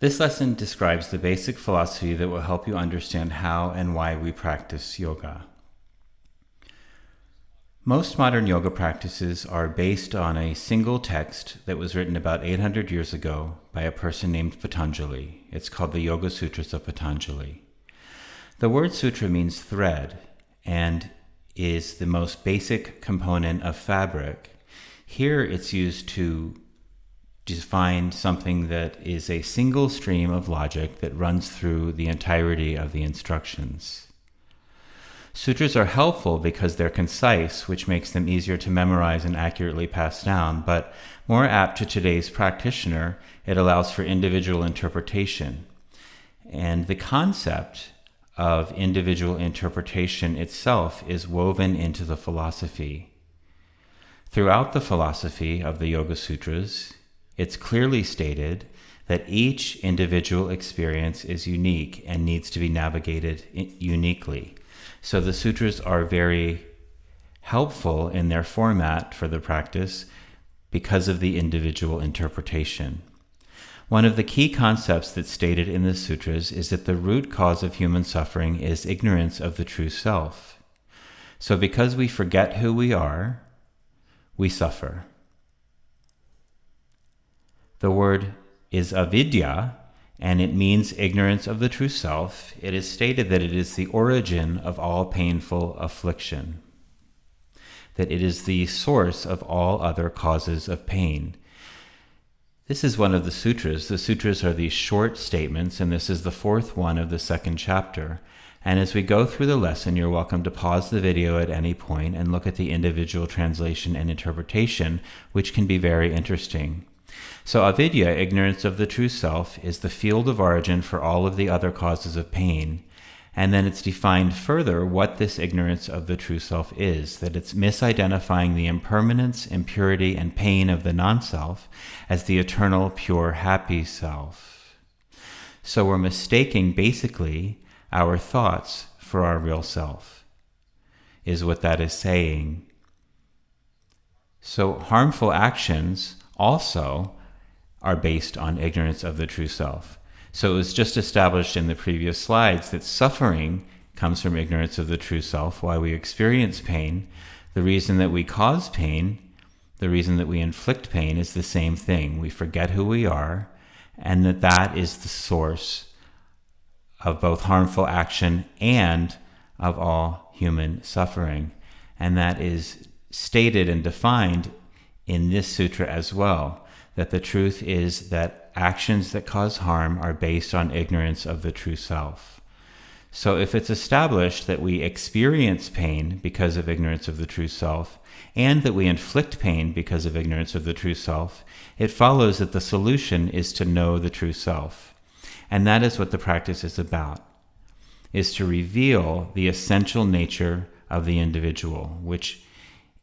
This lesson describes the basic philosophy that will help you understand how and why we practice yoga. Most modern yoga practices are based on a single text that was written about 800 years ago by a person named Patanjali. It's called the Yoga Sutras of Patanjali. The word sutra means thread and is the most basic component of fabric. Here it's used to define something that is a single stream of logic that runs through the entirety of the instructions. Sutras are helpful because they're concise, which makes them easier to memorize and accurately pass down, but more apt to today's practitioner, it allows for individual interpretation. And the concept of individual interpretation itself is woven into the philosophy. Throughout the philosophy of the Yoga Sutras, it's clearly stated that each individual experience is unique and needs to be navigated uniquely. So the sutras are very helpful in their format for the practice because of the individual interpretation. One of the key concepts that's stated in the sutras is that the root cause of human suffering is ignorance of the true self. So because we forget who we are, we suffer. The word is avidya, and it means ignorance of the true self. It is stated that it is the origin of all painful affliction, that it is the source of all other causes of pain. This is one of the sutras. The sutras are these short statements, and this is the fourth one of the second chapter. And as we go through the lesson, you're welcome to pause the video at any point and look at the individual translation and interpretation, which can be very interesting. So avidya, ignorance of the true self, is the field of origin for all of the other causes of pain. And then it's defined further what this ignorance of the true self is, that it's misidentifying the impermanence, impurity, and pain of the non-self as the eternal, pure, happy self. So we're mistaking, basically, our thoughts for our real self, is what that is saying. So harmful actions also are based on ignorance of the true self. So it was just established in the previous slides that suffering comes from ignorance of the true self, why we experience pain. The reason that we cause pain, the reason that we inflict pain is the same thing. We forget who we are, and that is the source of both harmful action and of all human suffering. And that is stated and defined in this sutra as well, that the truth is that actions that cause harm are based on ignorance of the true self. So if it's established that we experience pain because of ignorance of the true self, and that we inflict pain because of ignorance of the true self, it follows that the solution is to know the true self. And that is what the practice is about, is to reveal the essential nature of the individual, which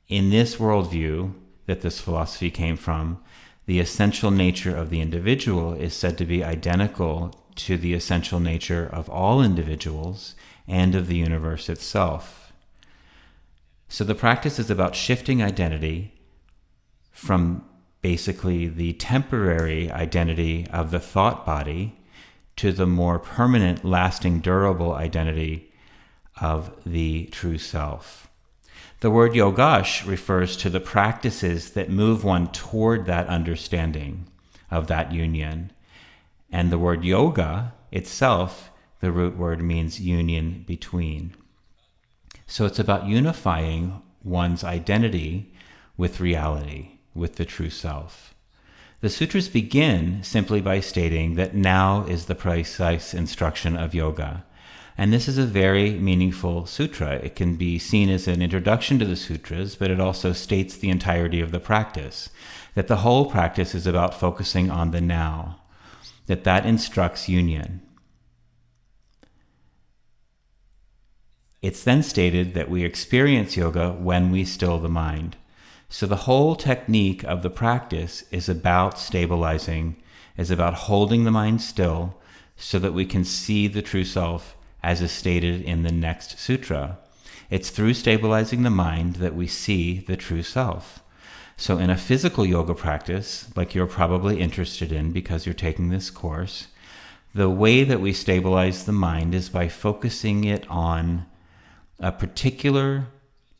in this worldview that this philosophy came from, the essential nature of the individual is said to be identical to the essential nature of all individuals and of the universe itself. So the practice is about shifting identity from basically the temporary identity of the thought body to the more permanent, lasting, durable identity of the true self. The word yogash refers to the practices that move one toward that understanding of that union. And the word yoga itself, the root word, means union between. So it's about unifying one's identity with reality, with the true self. The sutras begin simply by stating that now is the precise instruction of yoga. And this is a very meaningful sutra. It can be seen as an introduction to the sutras, but it also states the entirety of the practice, that the whole practice is about focusing on the now, that instructs union. It's then stated that we experience yoga when we still the mind. So the whole technique of the practice is about stabilizing, is about holding the mind still so that we can see the true self as is stated in the next sutra. It's through stabilizing the mind that we see the true self. So in a physical yoga practice, like you're probably interested in because you're taking this course, the way that we stabilize the mind is by focusing it on a particular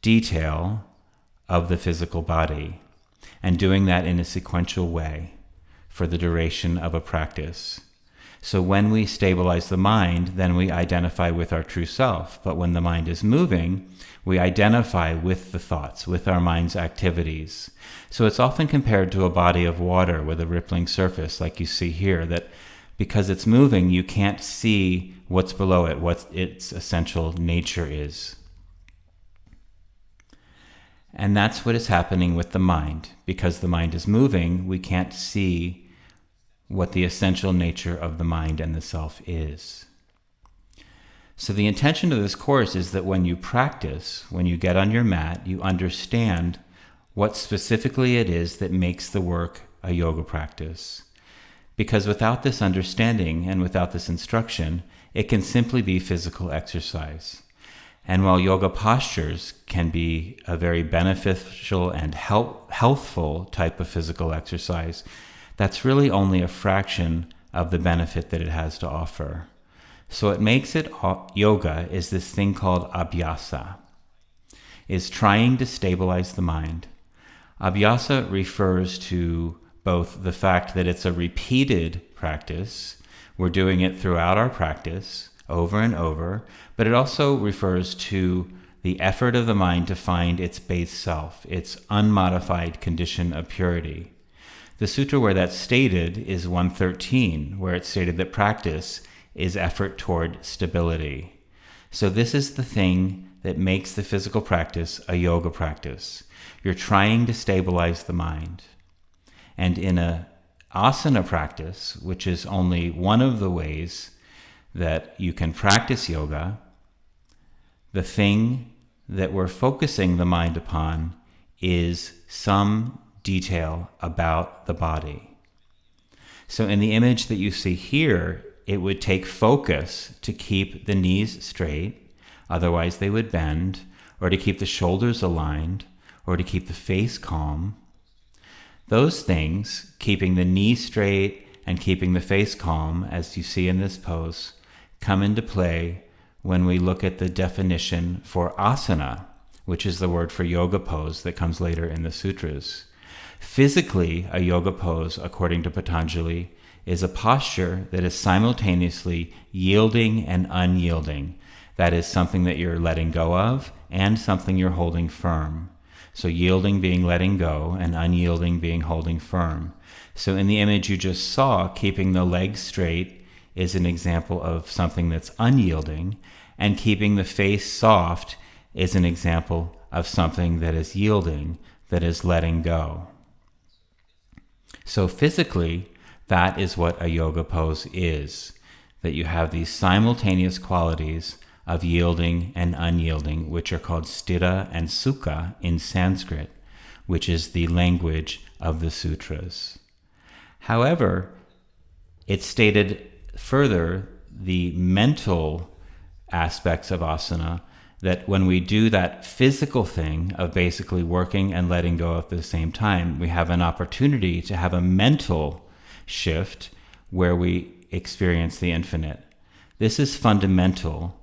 detail of the physical body and doing that in a sequential way for the duration of a practice. So when we stabilize the mind, then we identify with our true self. But when the mind is moving, we identify with the thoughts, with our mind's activities. So it's often compared to a body of water with a rippling surface, like you see here, that because it's moving, you can't see what's below it, what its essential nature is. And that's what is happening with the mind. Because the mind is moving, we can't see what the essential nature of the mind and the self is. So the intention of this course is that when you practice, when you get on your mat, you understand what specifically it is that makes the work a yoga practice. Because without this understanding and without this instruction, it can simply be physical exercise. And while yoga postures can be a very beneficial and healthful type of physical exercise, that's really only a fraction of the benefit that it has to offer. So what makes it yoga is this thing called abhyasa, is trying to stabilize the mind. Abhyasa refers to both the fact that it's a repeated practice, we're doing it throughout our practice, over and over, but it also refers to the effort of the mind to find its base self, its unmodified condition of purity. The sutra where that's stated is 113, where it's stated that practice is effort toward stability. So this is the thing that makes the physical practice a yoga practice. You're trying to stabilize the mind. And in a asana practice, which is only one of the ways that you can practice yoga, the thing that we're focusing the mind upon is some detail about the body. So in the image that you see here, it would take focus to keep the knees straight, otherwise they would bend, or to keep the shoulders aligned, or to keep the face calm. Those things, keeping the knee straight and keeping the face calm, as you see in this pose, come into play when we look at the definition for asana, which is the word for yoga pose that comes later in the sutras. Physically, a yoga pose, according to Patanjali, is a posture that is simultaneously yielding and unyielding. That is something that you're letting go of and something you're holding firm. So yielding being letting go and unyielding being holding firm. So in the image you just saw, keeping the legs straight is an example of something that's unyielding, and keeping the face soft is an example of something that is yielding, that is letting go. So physically, that is what a yoga pose is, that you have these simultaneous qualities of yielding and unyielding, which are called sthira and sukha in Sanskrit, which is the language of the sutras. However, it's stated further, the mental aspects of asana, that when we do that physical thing of basically working and letting go at the same time, we have an opportunity to have a mental shift where we experience the infinite. This is fundamental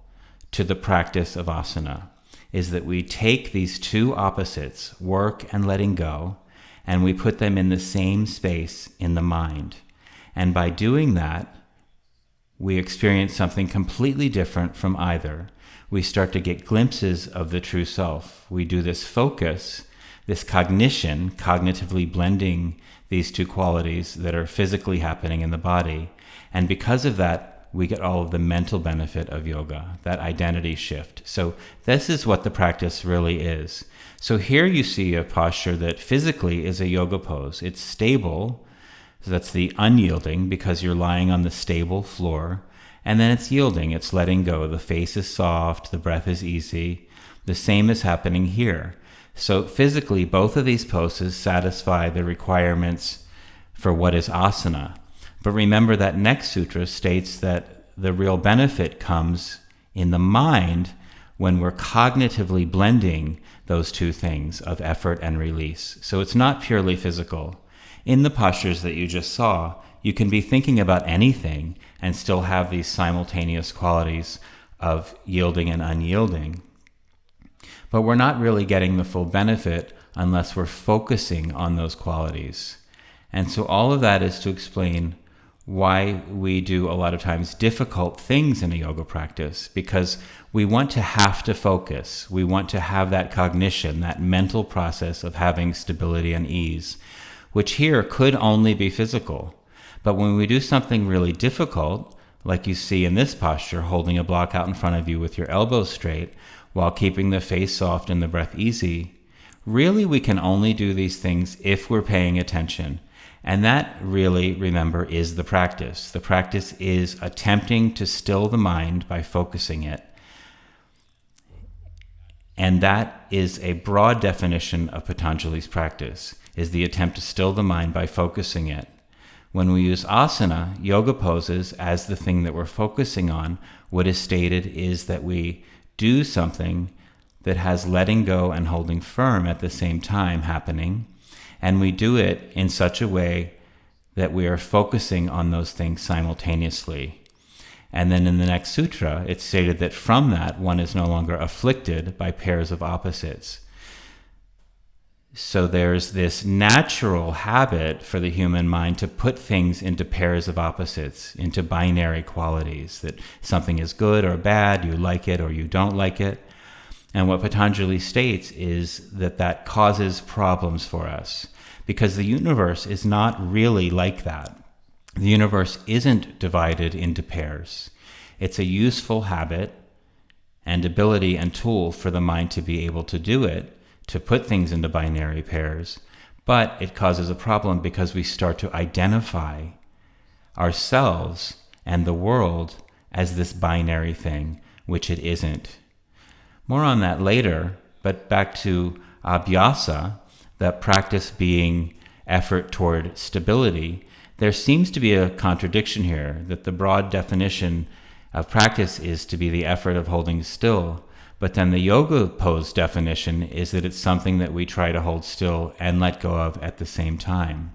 to the practice of asana, is that we take these two opposites, work and letting go, and we put them in the same space in the mind. And by doing that, we experience something completely different from either. We start to get glimpses of the true self. We do this focus, this cognition, cognitively blending these two qualities that are physically happening in the body. And because of that, we get all of the mental benefit of yoga, that identity shift. So this is what the practice really is. So here you see a posture that physically is a yoga pose. It's stable, so that's the unyielding, because you're lying on the stable floor. And then it's yielding, it's letting go. The face is soft, the breath is easy. The same is happening here. So physically, both of these poses satisfy the requirements for what is asana. But remember that next sutra states that the real benefit comes in the mind when we're cognitively blending those two things of effort and release. So it's not purely physical. In the postures that you just saw, you can be thinking about anything and still have these simultaneous qualities of yielding and unyielding. But we're not really getting the full benefit unless we're focusing on those qualities. And so all of that is to explain why we do a lot of times difficult things in a yoga practice, because we want to have to focus. We want to have that cognition, that mental process of having stability and ease, which here could only be physical. But when we do something really difficult, like you see in this posture, holding a block out in front of you with your elbows straight while keeping the face soft and the breath easy, really we can only do these things if we're paying attention. And that really, remember, is the practice. The practice is attempting to still the mind by focusing it. And that is a broad definition of Patanjali's practice, is the attempt to still the mind by focusing it. When we use asana, yoga poses, as the thing that we're focusing on, what is stated is that we do something that has letting go and holding firm at the same time happening, and we do it in such a way that we are focusing on those things simultaneously. And then in the next sutra, it's stated that from that, one is no longer afflicted by pairs of opposites. So there's this natural habit for the human mind to put things into pairs of opposites, into binary qualities, that something is good or bad, you like it or you don't like it. And what Patanjali states is that that causes problems for us, because the universe is not really like that. The universe isn't divided into pairs. It's a useful habit and ability and tool for the mind to be able to do it, to put things into binary pairs, but it causes a problem because we start to identify ourselves and the world as this binary thing, which it isn't. More on that later, but back to abhyasa, that practice being effort toward stability. There seems to be a contradiction here, that the broad definition of practice is to be the effort of holding still, but then the yoga pose definition is that it's something that we try to hold still and let go of at the same time.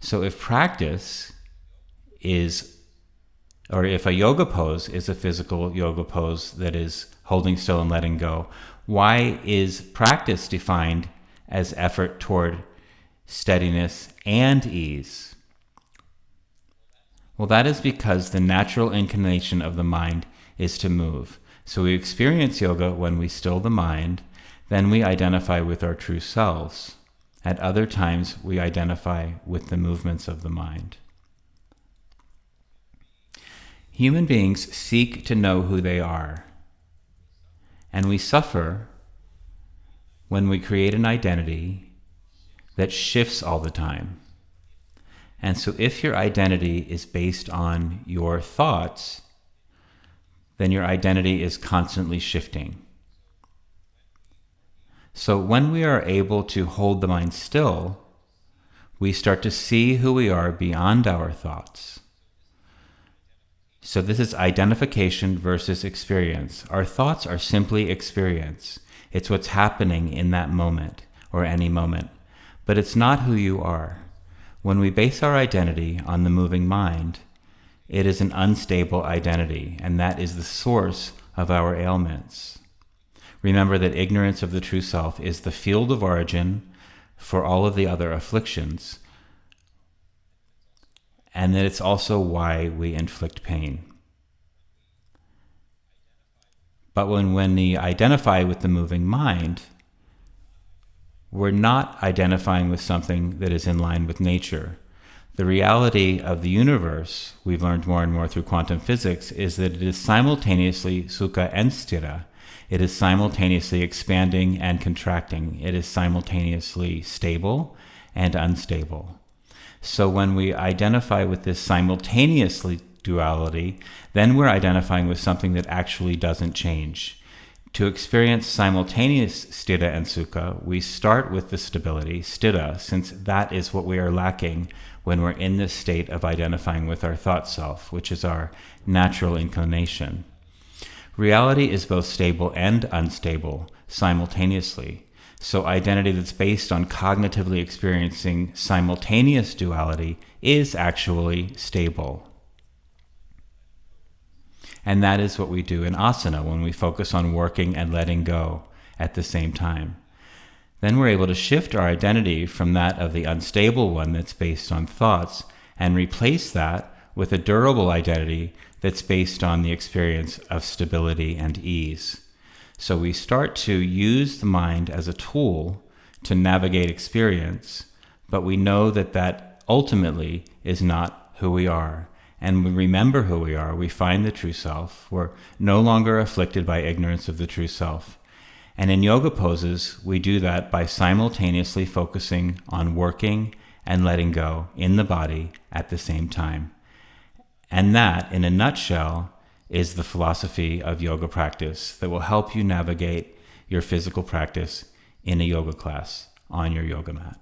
So if practice is, or if a yoga pose is a physical yoga pose that is holding still and letting go, why is practice defined as effort toward steadiness and ease? Well, that is because the natural inclination of the mind is to move. So we experience yoga when we still the mind, then we identify with our true selves. At other times, we identify with the movements of the mind. Human beings seek to know who they are, and we suffer when we create an identity that shifts all the time. And so if your identity is based on your thoughts, then your identity is constantly shifting. So when we are able to hold the mind still, we start to see who we are beyond our thoughts. So this is identification versus experience. Our thoughts are simply experience. It's what's happening in that moment or any moment, but it's not who you are. When we base our identity on the moving mind, it is an unstable identity, and that is the source of our ailments. Remember that ignorance of the true self is the field of origin for all of the other afflictions, and that it's also why we inflict pain. But when we identify with the moving mind, we're not identifying with something that is in line with nature. The reality of the universe, we've learned more and more through quantum physics, is that it is simultaneously sukha and sthira. It is simultaneously expanding and contracting. It is simultaneously stable and unstable. So when we identify with this simultaneously duality, then we're identifying with something that actually doesn't change. To experience simultaneous sthira and sukha, we start with the stability, sthira, since that is what we are lacking when we're in this state of identifying with our thought self, which is our natural inclination. Reality is both stable and unstable simultaneously. So identity that's based on cognitively experiencing simultaneous duality is actually stable. And that is what we do in asana when we focus on working and letting go at the same time. Then we're able to shift our identity from that of the unstable one that's based on thoughts and replace that with a durable identity that's based on the experience of stability and ease. So we start to use the mind as a tool to navigate experience, but we know that that ultimately is not who we are. And we remember who we are. We find the true self. We're no longer afflicted by ignorance of the true self. And in yoga poses, we do that by simultaneously focusing on working and letting go in the body at the same time. And that, in a nutshell, is the philosophy of yoga practice that will help you navigate your physical practice in a yoga class on your yoga mat.